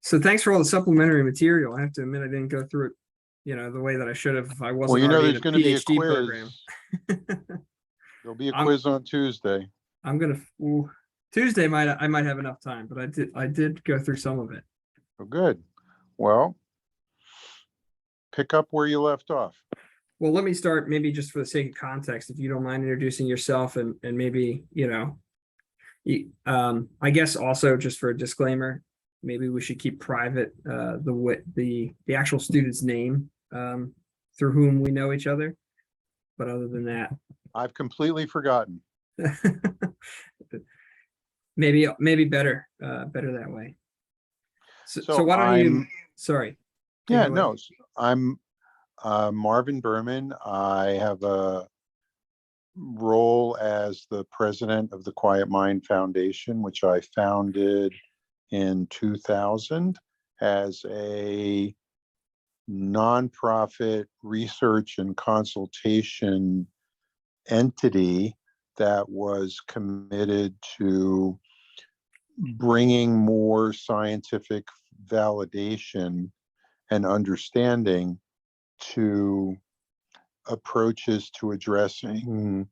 So thanks for all the supplementary material. I have to admit I didn't go through it, the way that I should have if I Well, wasn't you know, already in there's a going to be a PhD quiz. program. There'll be a I'm- quiz on Tuesday. Tuesday I might have enough time, but I did go through some of it. Oh, good. Well, pick up where you left off. Well, let me start maybe just for the sake of context, if you don't mind introducing yourself and maybe, I guess also just for a disclaimer, maybe we should keep private the actual student's name through whom we know each other. But other than that, I've completely forgotten. maybe better that way. So why don't you? Sorry. Yeah, no, I'm Marvin Berman. I have a role as the president of the Quiet Mind Foundation, which I founded in 2000 as a nonprofit research and consultation entity that was committed to bringing more scientific validation and understanding to approaches to addressing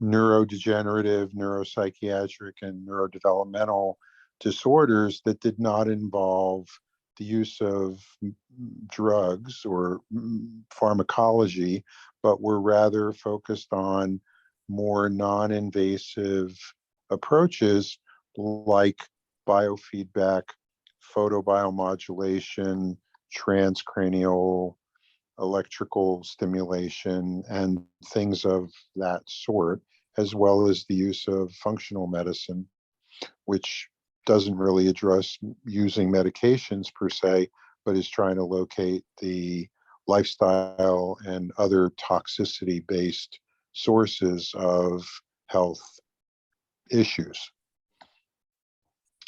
neurodegenerative, neuropsychiatric, and neurodevelopmental disorders that did not involve the use of drugs or pharmacology, but were rather focused on more non-invasive approaches like biofeedback, photobiomodulation, transcranial electrical stimulation, and things of that sort, as well as the use of functional medicine, which doesn't really address using medications per se, but is trying to locate the lifestyle and other toxicity-based sources of health issues.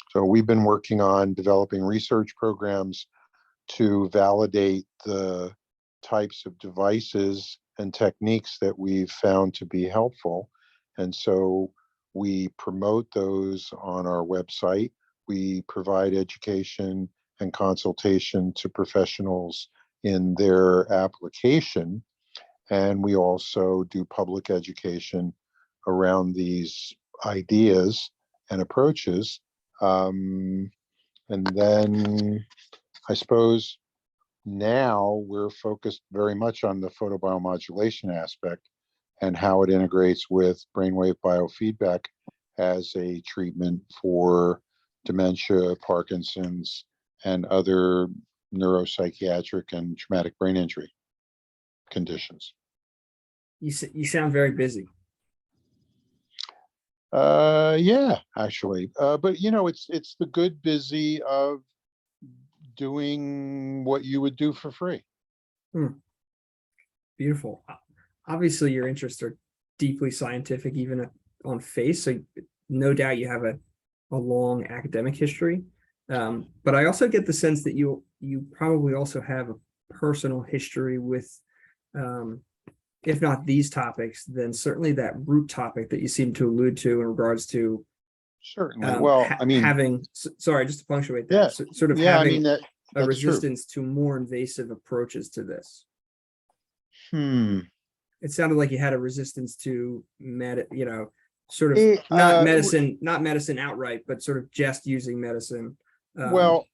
So we've been working on developing research programs to validate the types of devices and techniques that we've found to be helpful. And so we promote those on our website. We provide education and consultation to professionals in their application. And we also do public education around these ideas and approaches. And then I suppose now we're focused very much on the photobiomodulation aspect and how it integrates with brainwave biofeedback as a treatment for dementia, Parkinson's, and other neuropsychiatric and traumatic brain injury conditions. You sound very busy. Yeah, actually, but it's the good busy of doing what you would do for free. Beautiful. Obviously, your interests are deeply scientific, even on face. So no doubt you have a long academic history. But I also get the sense that you probably also have a personal history with, if not these topics, then certainly that root topic that you seem to allude to in regards to. Certainly. Well, I mean, having, sorry, just to punctuate that, yeah, sort of yeah, having I mean, that's a resistance true. to more invasive approaches to this. It sounded like you had a resistance to sort of not medicine outright, but sort of just using medicine. Well,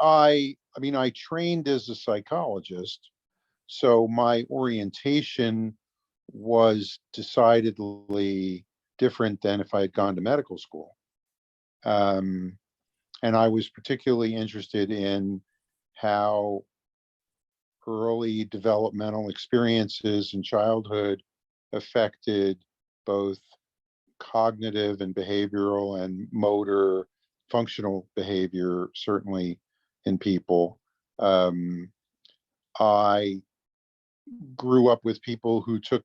I trained as a psychologist, so my orientation was decidedly different than if I had gone to medical school. And I was particularly interested in how early developmental experiences in childhood affected both cognitive and behavioral and motor functional behavior, certainly in people. I grew up with people who took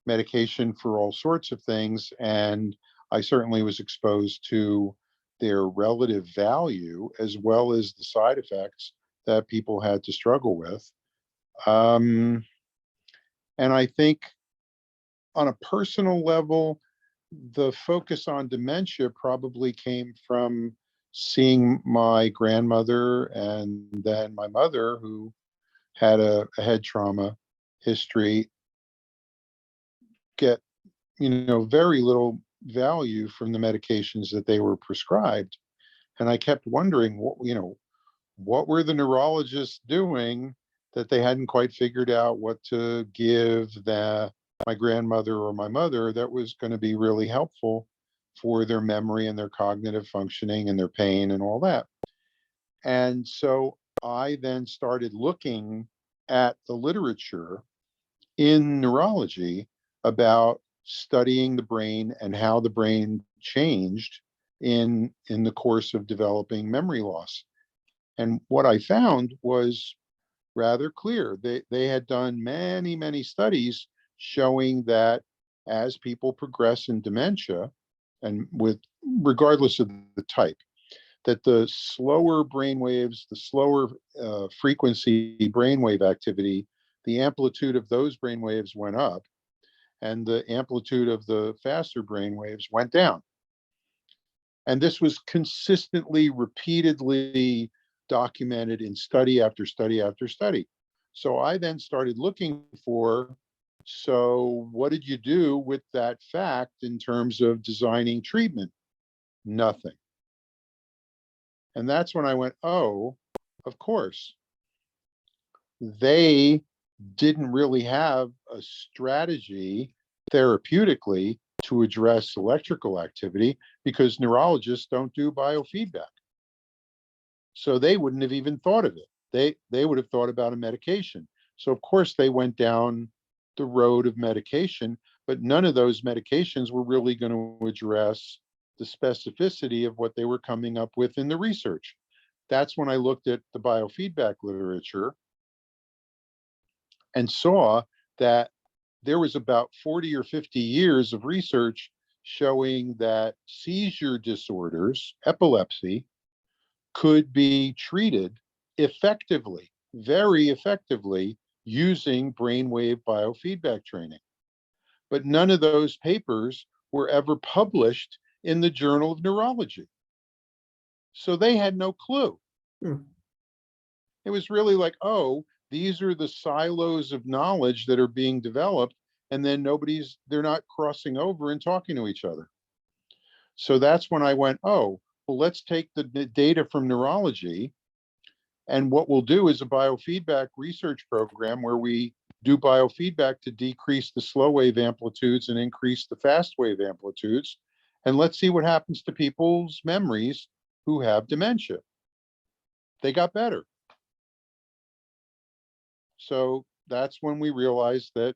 medication for all sorts of things, and I certainly was exposed to their relative value as well as the side effects that people had to struggle with. And I think on a personal level, the focus on dementia probably came from seeing my grandmother and then my mother, who had a head trauma history, get, very little value from the medications that they were prescribed. And I kept wondering, what were the neurologists doing that they hadn't quite figured out what to give my grandmother or my mother that was going to be really helpful for their memory and their cognitive functioning and their pain and all that. And so I then started looking at the literature in neurology about studying the brain and how the brain changed in the course of developing memory loss. And what I found was rather clear. They had done many, many studies showing that as people progress in dementia, and regardless of the type, that the slower brain waves, the slower frequency brainwave activity, the amplitude of those brain waves went up, and the amplitude of the faster brain waves went down. And this was consistently, repeatedly documented in study after study after study. So I then started looking for, so what did you do with that fact in terms of designing treatment? Nothing. And that's when I went, oh, of course. They didn't really have a strategy therapeutically to address electrical activity because neurologists don't do biofeedback. So they wouldn't have even thought of it. They would have thought about a medication. So of course they went down the road of medication, but none of those medications were really going to address the specificity of what they were coming up with in the research. That's when I looked at the biofeedback literature and saw that there was about 40 or 50 years of research showing that seizure disorders, epilepsy, could be treated effectively, very effectively, using brainwave biofeedback training. But none of those papers were ever published in the Journal of Neurology. So they had no clue. It was really like, oh, these are the silos of knowledge that are being developed, and then they're not crossing over and talking to each other. So that's when I went, oh, well, let's take the data from neurology, and what we'll do is a biofeedback research program where we do biofeedback to decrease the slow wave amplitudes and increase the fast wave amplitudes. And let's see what happens to people's memories who have dementia. They got better. So that's when we realized that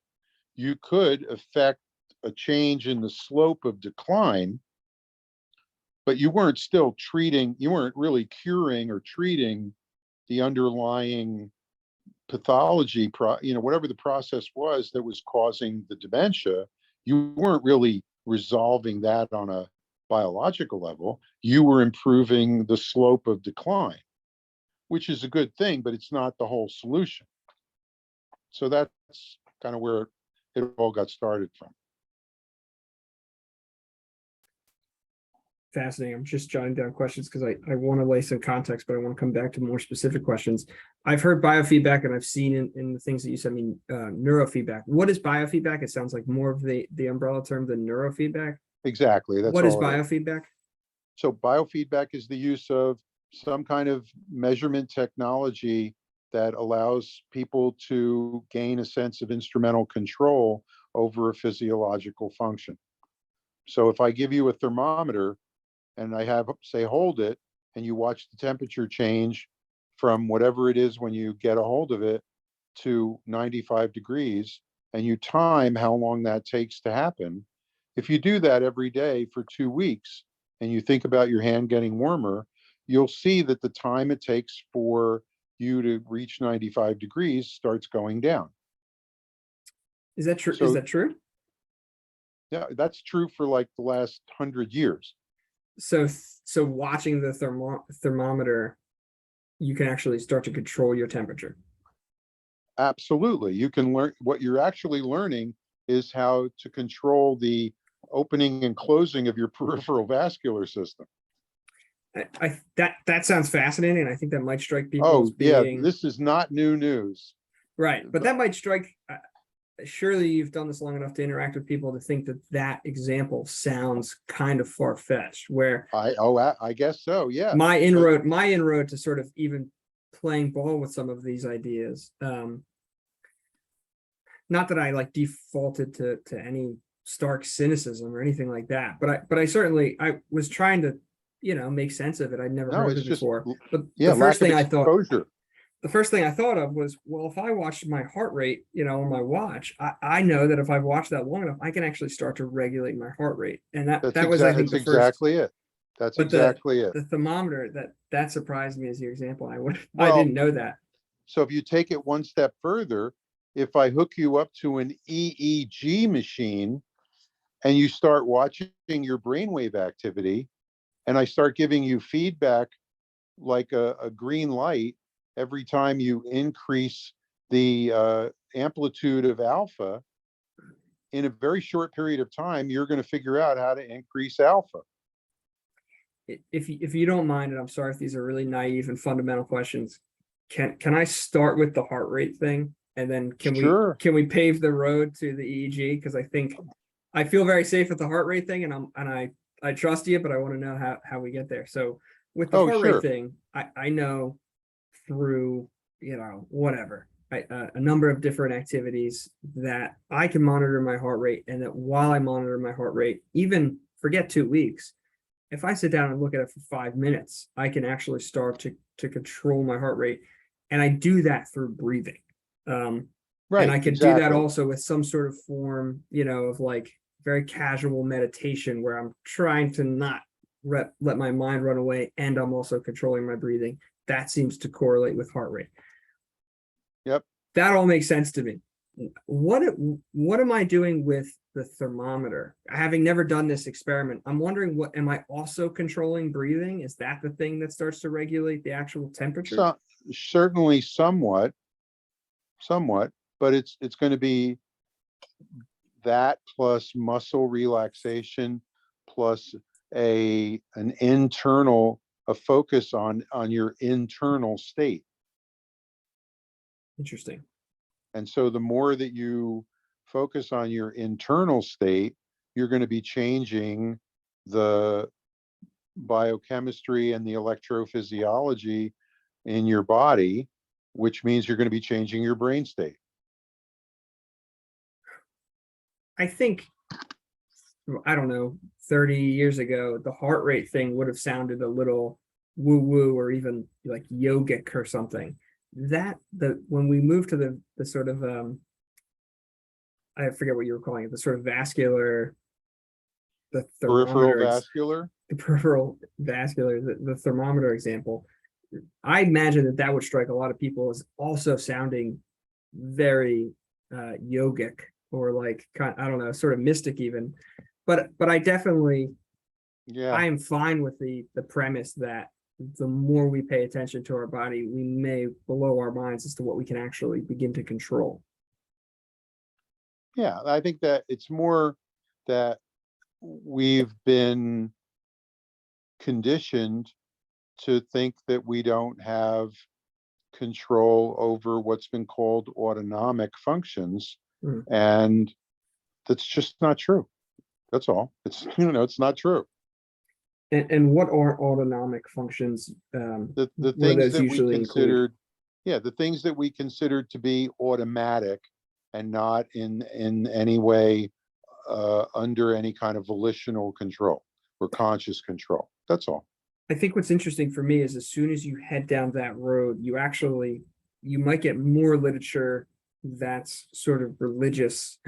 you could affect a change in the slope of decline, but you weren't really curing or treating the underlying pathology, whatever the process was that was causing the dementia. You weren't really resolving that on a biological level. You were improving the slope of decline, which is a good thing, but it's not the whole solution. So that's kind of where it all got started from. Fascinating. I'm just jotting down questions because I want to lay some context, but I want to come back to more specific questions. I've heard biofeedback and I've seen in the things that you said, neurofeedback. What is biofeedback? It sounds like more of the umbrella term than neurofeedback. Exactly. That's what is biofeedback? So biofeedback is the use of some kind of measurement technology that allows people to gain a sense of instrumental control over a physiological function. So if I give you a thermometer and I have, say, hold it, and you watch the temperature change from whatever it is when you get a hold of it to 95 degrees, and you time how long that takes to happen, if you do that every day for 2 weeks, and you think about your hand getting warmer, you'll see that the time it takes for you to reach 95 degrees starts going down. Is that true? Is that true? Yeah, that's true for like the last 100 years. So watching the thermometer, you can actually start to control your temperature. Absolutely. You can learn. What you're actually learning is how to control the opening and closing of your peripheral vascular system. That sounds fascinating. I think that might strike people as Oh, yeah, being this is not new news. right, but that might strike. Surely you've done this long enough to interact with people to think that that example sounds kind of far-fetched. Where I guess so. Yeah. my inroad to sort of even playing ball with some of these ideas. Not that I like defaulted to any stark cynicism or anything like that, but I certainly I was trying to make sense of it. I'd never heard of it before. But yeah, the first thing I thought, exposure. the first thing I thought of was, well, if I watched my heart rate, on my watch, I know that if I've watched that long enough, I can actually start to regulate my heart rate. And that was, I think, That's the first. exactly it. That's But exactly it. the thermometer, that surprised me as your example. I Well, didn't know that. So if you take it one step further, if I hook you up to an EEG machine and you start watching your brainwave activity, and I start giving you feedback like a green light every time you increase the amplitude of alpha, in a very short period of time, you're going to figure out how to increase alpha. If you don't mind, and I'm sorry if these are really naive and fundamental questions, can I start with the heart rate thing, and then Sure. can we pave the road to the EEG? Because I think I feel very safe with the heart rate thing, and I trust you, but I want to know how we get there. So with the heart rate thing, I know through whatever a number of different activities that I can monitor my heart rate, and that while I monitor my heart rate, even forget 2 weeks, if I sit down and look at it for 5 minutes, I can actually start to control my heart rate. And I do that through breathing. Right. And I can do that also with some sort of form, of like very casual meditation where I'm trying to not let my mind run away, and I'm also controlling my breathing. That seems to correlate with heart rate. Yep. That all makes sense to me. What am I doing with the thermometer? Having never done this experiment, I'm wondering, what am I also controlling breathing? Is that the thing that starts to regulate the actual temperature? So, certainly somewhat, but it's going to be that plus muscle relaxation plus a focus on your internal state. Interesting. And so the more that you focus on your internal state, you're going to be changing the biochemistry and the electrophysiology in your body, which means you're going to be changing your brain state. I think, I don't know, 30 years ago, the heart rate thing would have sounded a little woo-woo, or even like yogic or something. When we moved to the sort of I forget what you were calling it, the sort of vascular, the Peripheral vascular, the thermometer example, I imagine that would strike a lot of people as also sounding very yogic, or like I don't know, sort of mystic even. But I definitely, I am fine with the premise that the more we pay attention to our body, we may blow our minds as to what we can actually begin to control. Yeah, I think that it's more that we've been conditioned to think that we don't have control over what's been called autonomic functions. And that's just not true. That's all. It's it's not true. And what are autonomic functions? The things that we considered, the things that we considered to be automatic and not in any way under any kind of volitional control or conscious control. That's all. I think what's interesting for me is, as soon as you head down that road, you might get more literature that's sort of religious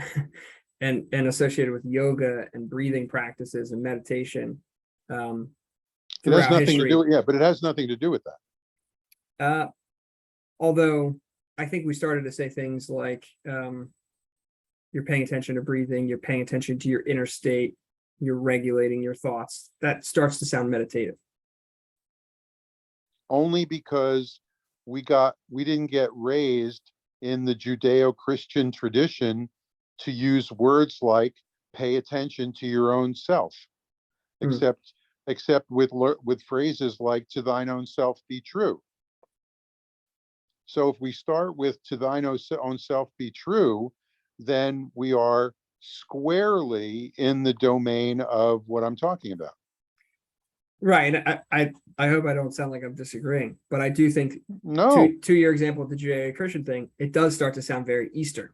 and associated with yoga and breathing practices and meditation. It has nothing to do, but it has nothing to do with that. Although I think we started to say things like, you're paying attention to breathing, you're paying attention to your inner state, you're regulating your thoughts. That starts to sound meditative. Only because we didn't get raised in the Judeo-Christian tradition to use words like pay attention to your own self, Hmm. except with phrases like "to thine own self be true." So if we start with "to thine own self be true," then we are squarely in the domain of what I'm talking about. Right. And I hope I don't sound like I'm disagreeing, but I do think No, to your example of the Judeo-Christian thing, it does start to sound very Eastern.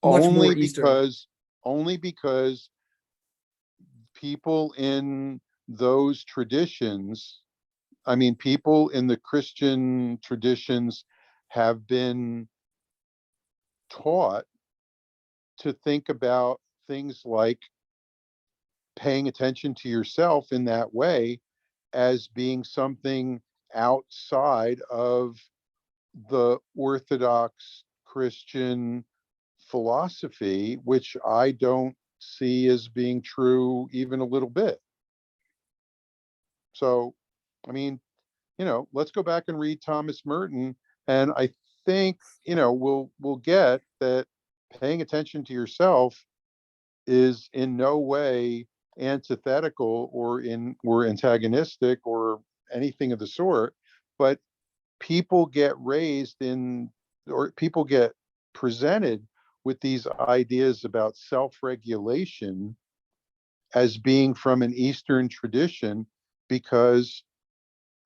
Much more Eastern. only because people in those traditions, I mean, people in the Christian traditions have been taught to think about things like paying attention to yourself in that way as being something outside of the Orthodox Christian philosophy, which I don't see as being true even a little bit. So, I mean, let's go back and read Thomas Merton, and I think, we'll get that paying attention to yourself is in no way antithetical or antagonistic or anything of the sort, but people get raised in, or people get presented with these ideas about self-regulation as being from an Eastern tradition because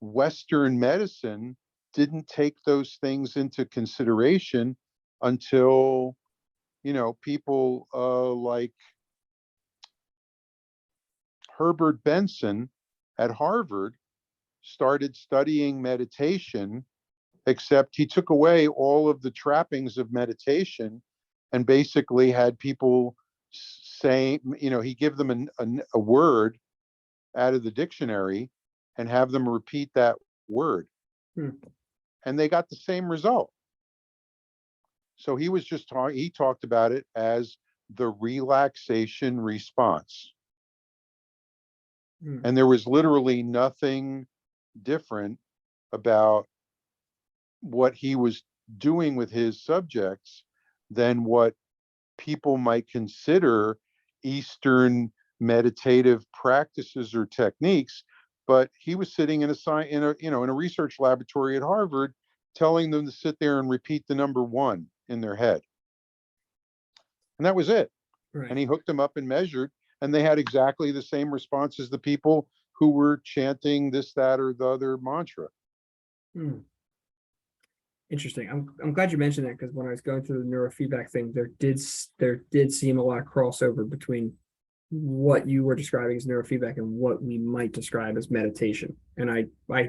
Western medicine didn't take those things into consideration until, people like Herbert Benson at Harvard started studying meditation, except he took away all of the trappings of meditation and basically had people say, he give them a word out of the dictionary and have them repeat that word. Hmm. And they got the same result. So he talked about it as the relaxation response. Hmm. And there was literally nothing different about what he was doing with his subjects than what people might consider Eastern meditative practices or techniques. But he was sitting in a research laboratory at Harvard, telling them to sit there and repeat the number 1 in their head, and that was it. Right. And he hooked them up and measured, and they had exactly the same response as the people who were chanting this, that, or the other mantra. Hmm. Interesting. I'm glad you mentioned that, because when I was going through the neurofeedback thing, there did seem a lot of crossover between what you were describing as neurofeedback and what we might describe as meditation. And I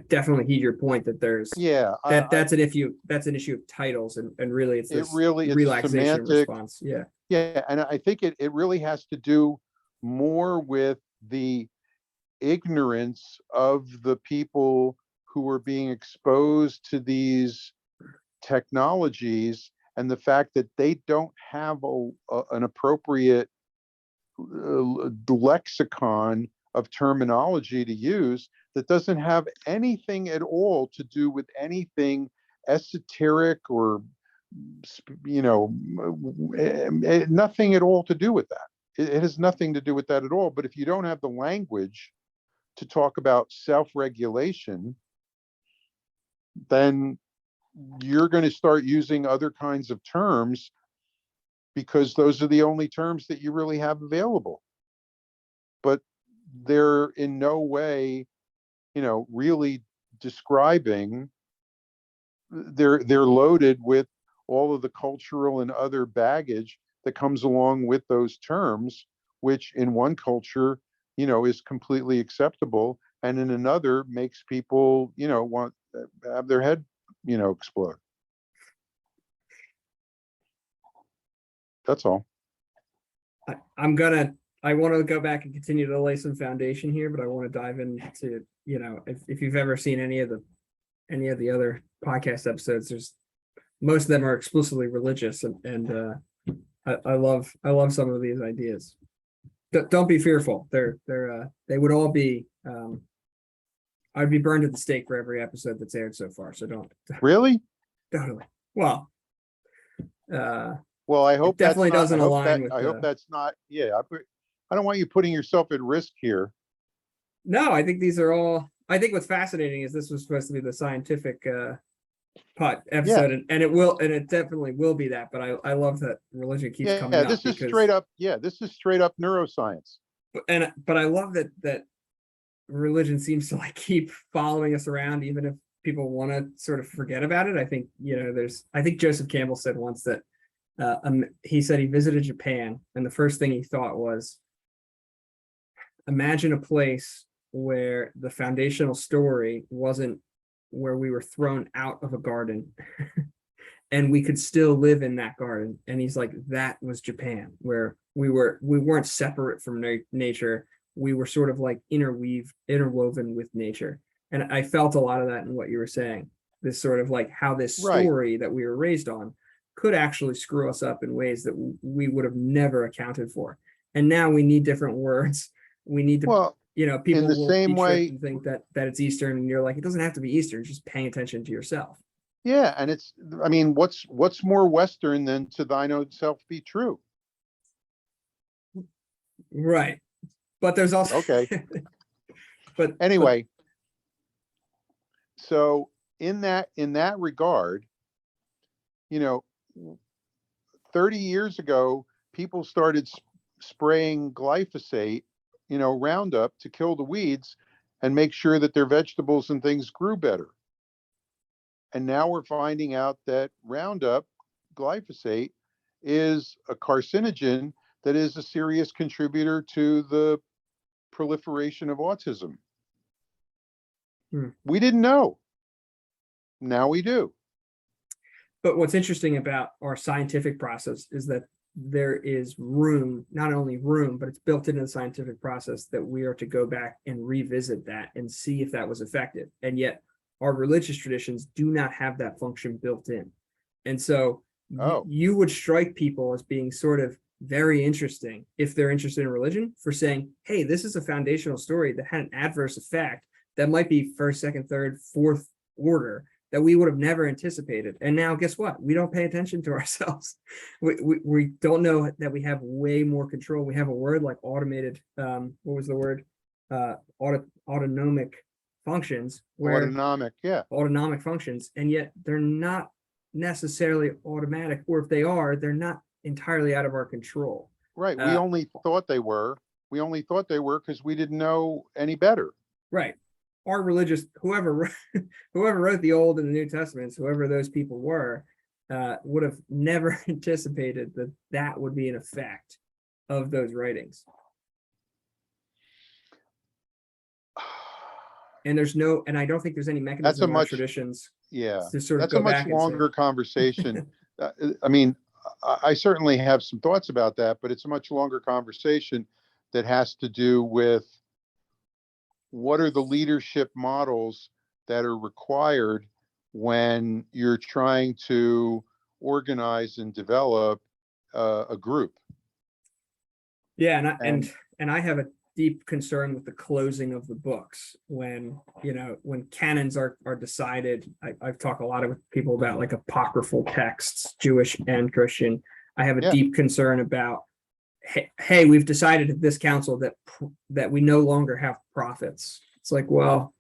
definitely heed your point that there's Yeah, that's an issue of titles, and really it's this it's a relaxation semantic. response. Yeah. Yeah, and I think it really has to do more with the ignorance of the people who are being exposed to these technologies, and the fact that they don't have an appropriate lexicon of terminology to use that doesn't have anything at all to do with anything esoteric or, nothing at all to do with that. It has nothing to do with that at all. But if you don't have the language to talk about self-regulation, then you're going to start using other kinds of terms because those are the only terms that you really have available. But they're in no way, really describing. They're loaded with all of the cultural and other baggage that comes along with those terms, which in one culture, is completely acceptable, and in another makes people, want have their head, explode. That's all. I want to go back and continue to lay some foundation here, but I want to dive into, if you've ever seen any of the other podcast episodes, there's most of them are explicitly religious, and I love some of these ideas. Don't be fearful. They would all be I'd be burned at the stake for every episode that's aired so far. So don't Really? totally. Well, uh Well, I hope that's definitely not, doesn't align with I hope the. that's not, yeah, I don't want you putting yourself at risk here. No, I think these are all. I think what's fascinating is this was supposed to be the scientific pot Yeah, episode, and it will, and it definitely will be that. But I love that religion keeps coming yeah, up this is because, straight up, yeah, this is straight up neuroscience. but I love that religion seems to like keep following us around, even if people want to sort of forget about it. I think I think Joseph Campbell said once that he said he visited Japan, and the first thing he thought was, imagine a place where the foundational story wasn't where we were thrown out of a garden and we could still live in that garden. And he's like, that was Japan, where we weren't separate from nature. We were sort of like interwoven with nature. And I felt a lot of that in what you were saying. This sort of like how this Right. story that we were raised on could actually screw us up in ways that we would have never accounted for. And now we need different words. We need to, Well, people in the will same be tricked way, and think that it's Eastern, and you're like, it doesn't have to be Eastern, just paying attention to yourself. yeah, and it's, I mean, what's more Western than to thine own self be true? Right. But there's also Okay. but Anyway, so in that regard, 30 years ago, people started spraying glyphosate, Roundup, to kill the weeds and make sure that their vegetables and things grew better. And now we're finding out that Roundup, glyphosate, is a carcinogen that is a serious contributor to the proliferation of autism. We didn't know. Now we do. But what's interesting about our scientific process is that there is room, not only room, but it's built into the scientific process that we are to go back and revisit that and see if that was effective. And yet our religious traditions do not have that function built in. And so you would strike people as being sort of very interesting if they're interested in religion, for saying, hey, this is a foundational story that had an adverse effect that might be first, second, third, fourth order that we would have never anticipated. And now guess what? We don't pay attention to ourselves. We don't know that we have way more control. We have a word like automated, what was the word? Autonomic functions. Autonomic functions, and yet they're not necessarily automatic, or if they are, they're not entirely out of our control. Right. We only thought they were. We only thought they were because we didn't know any better. Right. Our religious, whoever wrote the Old and the New Testaments, whoever those people were, would have never anticipated that would be an effect of those writings. And I don't think there's any mechanism in our traditions. Yeah, to sort of that's a much back longer conversation. I mean, I certainly have some thoughts about that, but it's a much longer conversation that has to do with what are the leadership models that are required when you're trying to organize and develop a group. Yeah, and I have a deep concern with the closing of the books when canons are decided. I've talked a lot with people about like apocryphal texts, Jewish and Christian. I have a deep concern about, hey, we've decided at this council that we no longer have prophets. It's like, well,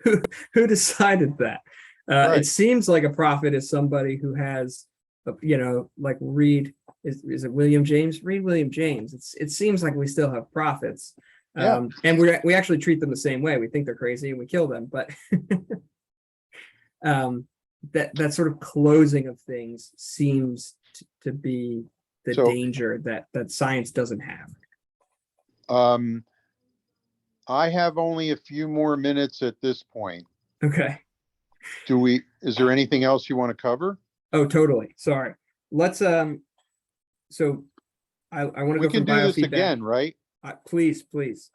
who decided that? Right. It seems like a prophet is somebody who has, like read. Is it William James? Read William James. It seems like we still have prophets, and we actually treat them the same way. We think they're crazy and we kill them, but that sort of closing of things seems to be the danger that science doesn't have. I have only a few more minutes at this point. Okay. Is there anything else you want to cover? Oh, totally. Sorry. Let's so I want to go. We can do this again, right? Please.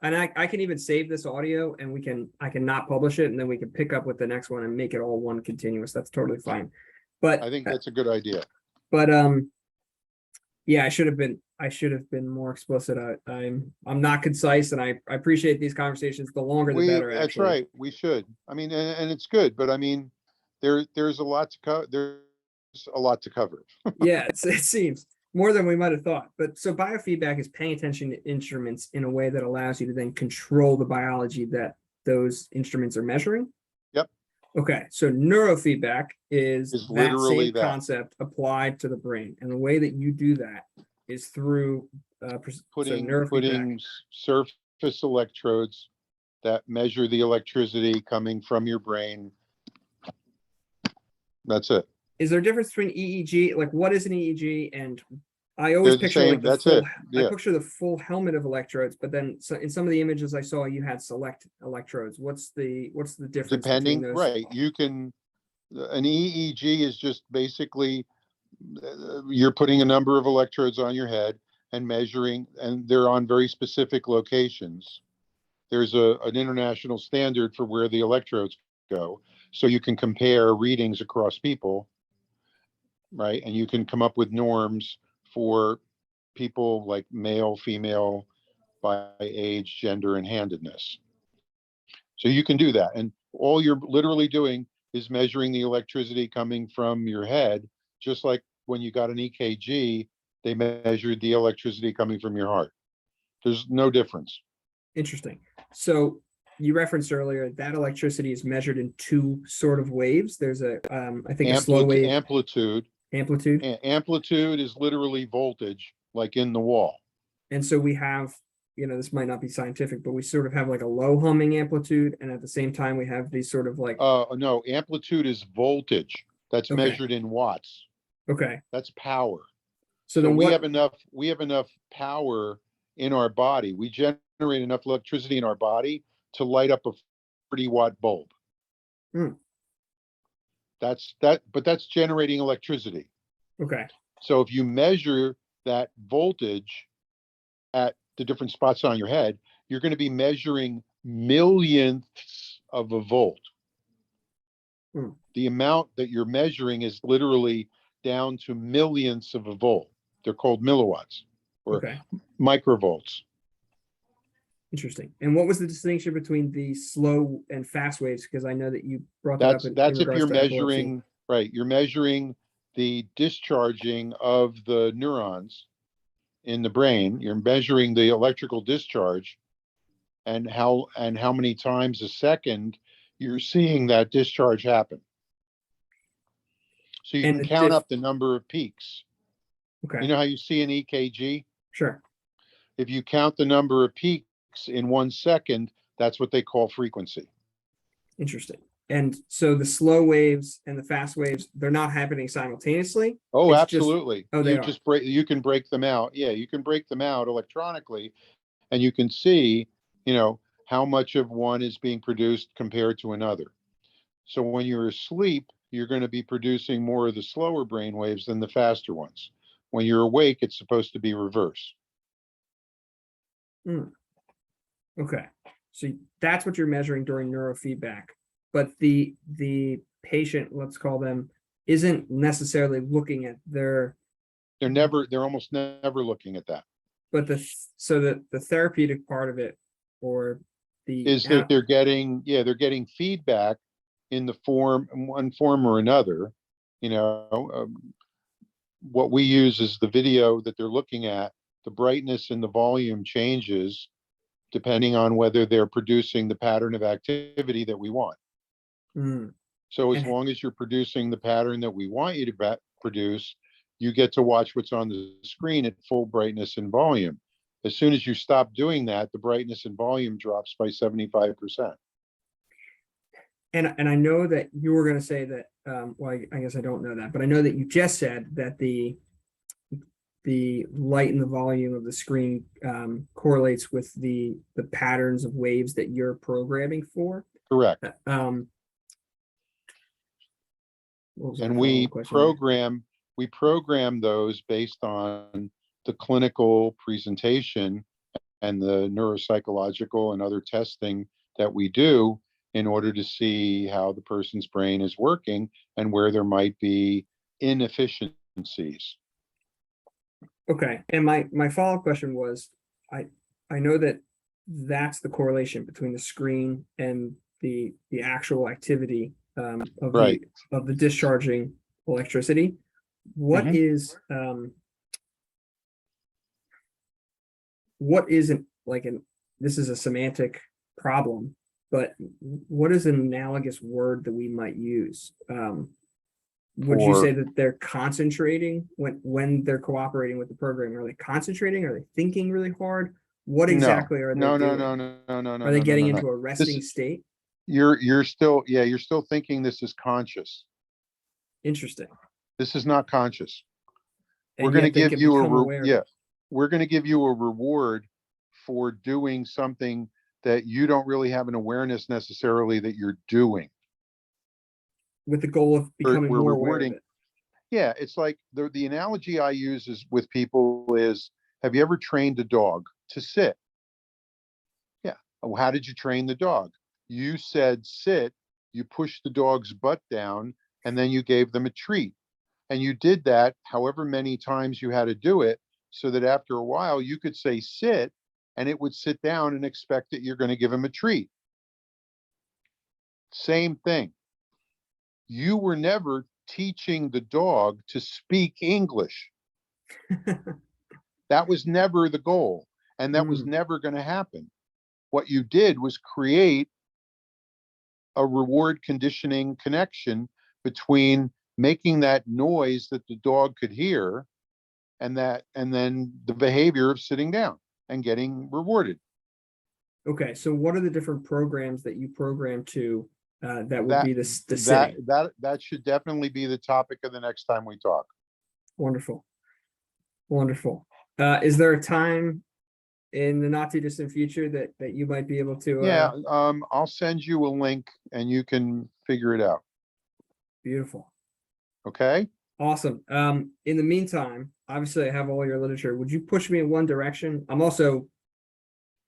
And I can even save this audio and I can not publish it, and then we can pick up with the next one and make it all one continuous. That's totally fine. But I think that's a good idea. But yeah, I should have been more explicit. I'm not concise, and I appreciate these conversations. The longer the better. That's actually. Right. We should. I mean, and it's good, but I mean, there's a lot to cover. There's a lot to cover. Yeah, it seems more than we might have thought. But so biofeedback is paying attention to instruments in a way that allows you to then control the biology that those instruments are measuring. Yep. Okay, so neurofeedback is that literally same that. concept applied to the brain, and the way that you do that is through putting surface electrodes that measure the electricity coming from your brain. That's it. Is there a difference between EEG? Like, what is an EEG? And I always picture like the full, I picture the full helmet of electrodes, but then in some of the images I saw, you had select electrodes. What's the difference? Depending, between those? right? You can, an EEG is just basically you're putting a number of electrodes on your head and measuring, and they're on very specific locations. There's an international standard for where the electrodes go, so you can compare readings across people, right? And you can come up with norms for people like male, female, by age, gender, and handedness. So you can do that. And all you're literally doing is measuring the electricity coming from your head, just like when you got an EKG, they measured the electricity coming from your heart. There's no difference. Interesting. So you referenced earlier that electricity is measured in two sort of waves. There's a, I think a slow wave. Amplitude. Amplitude is literally voltage, like in the wall. And so we have, this might not be scientific, but we sort of have like a low humming amplitude. And at the same time, we have these sort of like. No, amplitude is voltage. That's okay. Measured in watts. Okay. That's power. So then we have enough power in our body. We generate enough electricity in our body to light up a 40-watt bulb. But that's generating electricity. Okay. So if you measure that voltage at the different spots on your head, you're going to be measuring millionths of a volt. The amount that you're measuring is literally down to millionths of a volt. They're called milliwatts or microvolts. Interesting. And what was the distinction between the slow and fast waves? Because I know that you brought that up. That's if you're measuring, right? You're measuring the discharging of the neurons in the brain. You're measuring the electrical discharge and how many times a second you're seeing that discharge happen. So you can count up the number of peaks. Okay. You know how you see an EKG? Sure. If you count the number of peaks in 1 second, that's what they call frequency. Interesting. And so the slow waves and the fast waves, they're not happening simultaneously? Oh, absolutely. They you can break them out. Yeah, you can break them out electronically, and you can see, how much of one is being produced compared to another. So when you're asleep, you're going to be producing more of the slower brain waves than the faster ones. When you're awake, it's supposed to be reverse. Okay. So that's what you're measuring during neurofeedback. But the patient, let's call them, isn't necessarily looking at their. They're almost never looking at that. But the therapeutic part of it, or that they're getting feedback in one form or another. What we use is the video that they're looking at. The brightness and the volume changes depending on whether they're producing the pattern of activity that we want. So as long as you're producing the pattern that we want you to produce, you get to watch what's on the screen at full brightness and volume. As soon as you stop doing that, the brightness and volume drops by 75%. And I know that you were going to say that, well, I guess I don't know that, but I know that you just said that the light and the volume of the screen correlates with the patterns of waves that you're programming for. Correct. And we program those based on the clinical presentation and the neuropsychological and other testing that we do in order to see how the person's brain is working and where there might be inefficiencies. Okay. And my follow-up question was, I know that that's the correlation between the screen and the actual activity of the discharging electricity. What is what isn't like this is a semantic problem, but what is an analogous word that we might use? Would you say that they're concentrating when they're cooperating with the program? Are they concentrating? Are they thinking really hard? What exactly are they doing? No. Are they getting into a resting state? You're still thinking this is conscious. Interesting. This is not conscious. And We're going to yet they give can you become aware. we're going to give you a reward for doing something that you don't really have an awareness necessarily that you're doing. With the goal of becoming We're more rewarding. aware of it. Yeah, it's like the analogy I use is with people is, have you ever trained a dog to sit? Yeah. Oh, how did you train the dog? You said sit, you pushed the dog's butt down, and then you gave them a treat. And you did that however many times you had to do it, so that after a while you could say sit, and it would sit down and expect that you're going to give him a treat. Same thing. You were never teaching the dog to speak English. That was never the goal, and that was never going to happen. What you did was create a reward conditioning connection between making that noise that the dog could hear and then the behavior of sitting down and getting rewarded. Okay, so what are the different programs that you program to that would be the sitting? That should definitely be the topic of the next time we talk. Wonderful. Is there a time in the not too distant future that you might be able to? I'll send you a link and you can figure it out. Beautiful. Okay. Awesome. In the meantime, obviously I have all your literature. Would you push me in one direction? I'm also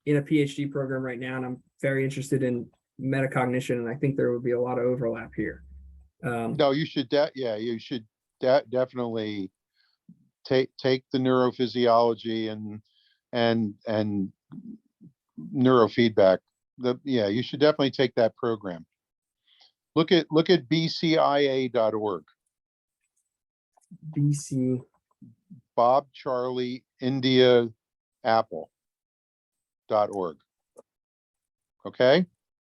in a PhD program right now, and I'm very interested in metacognition, and I think there would be a lot of overlap here. No, you should definitely take the neurophysiology and neurofeedback. You should definitely take that program. Look at bcia.org. BC. Bob Charlie India Apple.org. Okay.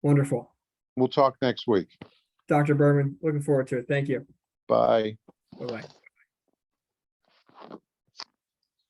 Wonderful. We'll talk next week. Dr. Berman, looking forward to it. Thank you. Bye. Bye-bye.